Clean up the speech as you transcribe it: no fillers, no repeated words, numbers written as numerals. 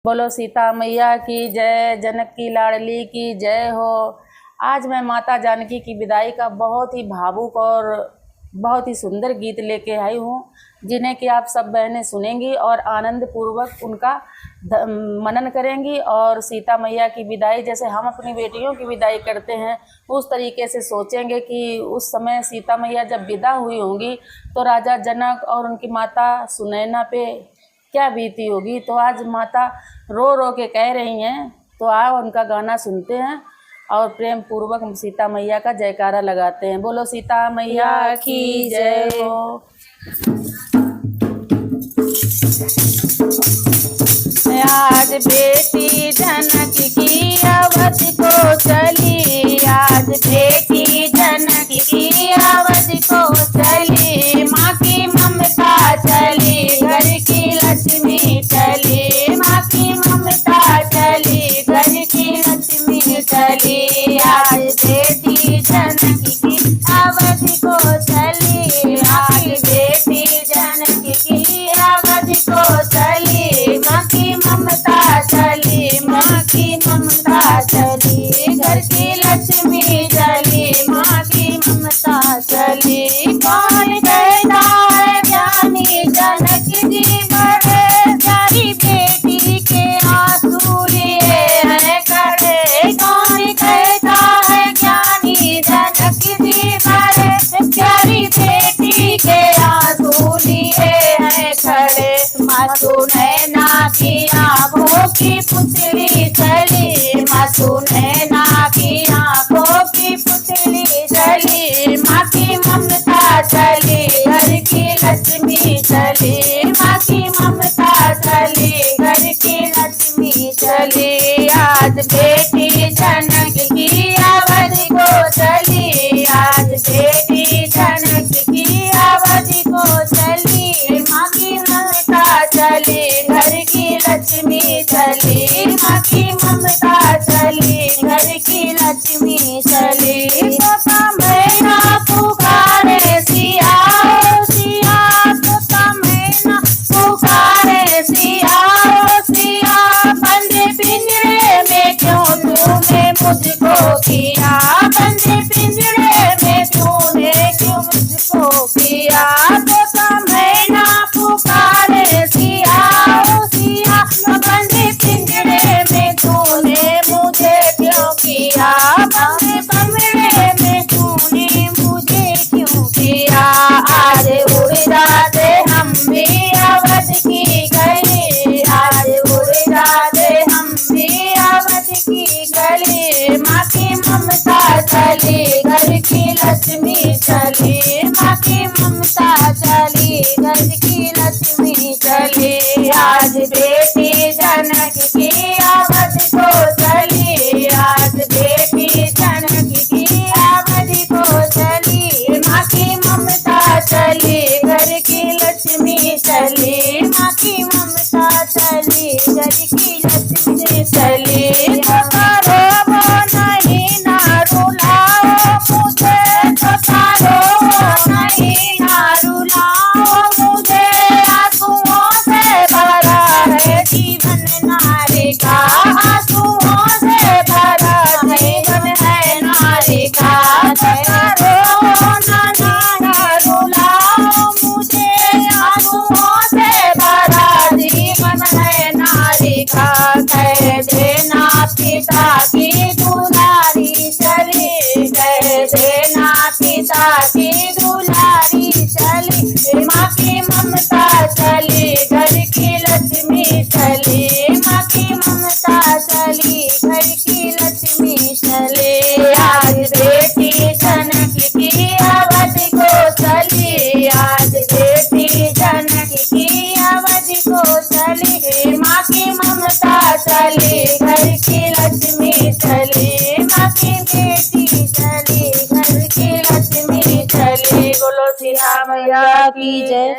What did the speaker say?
बोलो सीता मैया की जय, जनक की लाडली की जय हो। आज मैं माता जानकी की विदाई का बहुत ही भावुक और बहुत ही सुंदर गीत लेके आई हूँ, जिन्हें कि आप सब बहनें सुनेंगी और आनंद पूर्वक उनका मनन करेंगी और सीता मैया की विदाई जैसे हम अपनी बेटियों की विदाई करते हैं उस तरीके से सोचेंगे कि उस समय सीता मैया जब विदा हुई होंगी तो राजा जनक और उनकी माता सुनैना पे क्या बीती होगी। तो आज माता रो रो के कह रही हैं, तो आओ उनका गाना सुनते हैं और प्रेम पूर्वक सीता मैया का जयकारा लगाते हैं। बोलो सीता मैया की जय हो। आज बेटी जनक की अवध को चली, आज बेटी जनक की अवध को चली, माँ की ममता चली, घर की लक्ष्मी चली, माँ की ममता चली, घर की लक्ष्मी चली। आज बेटी जनक की अवध को चली, आज बेटी जनक की अवध को चली, माँ की ममता चली, माँ की ममता चली, घर की लक्ष्मी चली, माँ की ममता चली। कौन कहता है ज्ञानी जनक जी बड़े, प्यारी बेटी के आंसू लिए हैं खड़े। कौन कहता है ज्ञानी जनक जी बड़े, प्यारी बेटी के आंसू लिए हैं खड़े। माँ सुनैना की आँखों की पुतली चली, माँ सुनैना की आँखों की पुतली चली, माँ की ममता चली, घर की लक्ष्मी चली, माँ की ममता चली, घर की लक्ष्मी चली। आज बेटी जनक की अवध को चली, आज बेटी जनक की अवध को चली, माँ की ममता चली, घर की लक्ष्मी चली, माँ की ममता चली, घर की लक्ष्मी चली। तोता मैना पुकारे सिया सिया, तोता मैना पुकारे सिया सिया, बंद पिंजरे में क्यों तूने मुझको किया, बंद पिंजरे में तूने क्यों मुझको किया। तोता मैना पुकारे सिया सिया, बंद पिंजरे में तूने मुझे क्यों किया, बंद कमरे में तूने मुझे क्यों किया। आज उड़ा दे हम भी अवध की गली, आज उड़ा दे हम भी अवध की गली, माँ की ममता चली, घर की लक्ष्मी चली, माँ की ममता चली, घर की लक्ष्मी चली। आज बेटी जनक की अवध को चली, आज बेटी जनक की अवध को चली, माँ की ममता चली, घर की लक्ष्मी चली, माँ की ममता चली, घर की लक्ष्मी चली। तो करो वो नहीं ना रुलाओ मुझे, तो करो वो नहीं ना रुलाओ मुझे, आंसुओं से भरा है जीवन नारी का, आंसुओं से भरा जीवन है नारी का। करो ना रुलाओ मुझे, आंसुओं से भरा जीवन है नारी का। कह देना पिता की दुलारी चली, कह देना पिता की दुलारी चली, माँ की ममता चली, घर की लक्ष्मी चली, माँ की ममता चली, घर की लक्ष्मी चली। आज बेटी जनक की अवध को चली, आज बेटी जनक की अवध को चली, माँ की ममता चली, घर की लक्ष्मी चली, माँ की बेटी चली, घर की लक्ष्मी चली। बोलो सीता मैया की जय।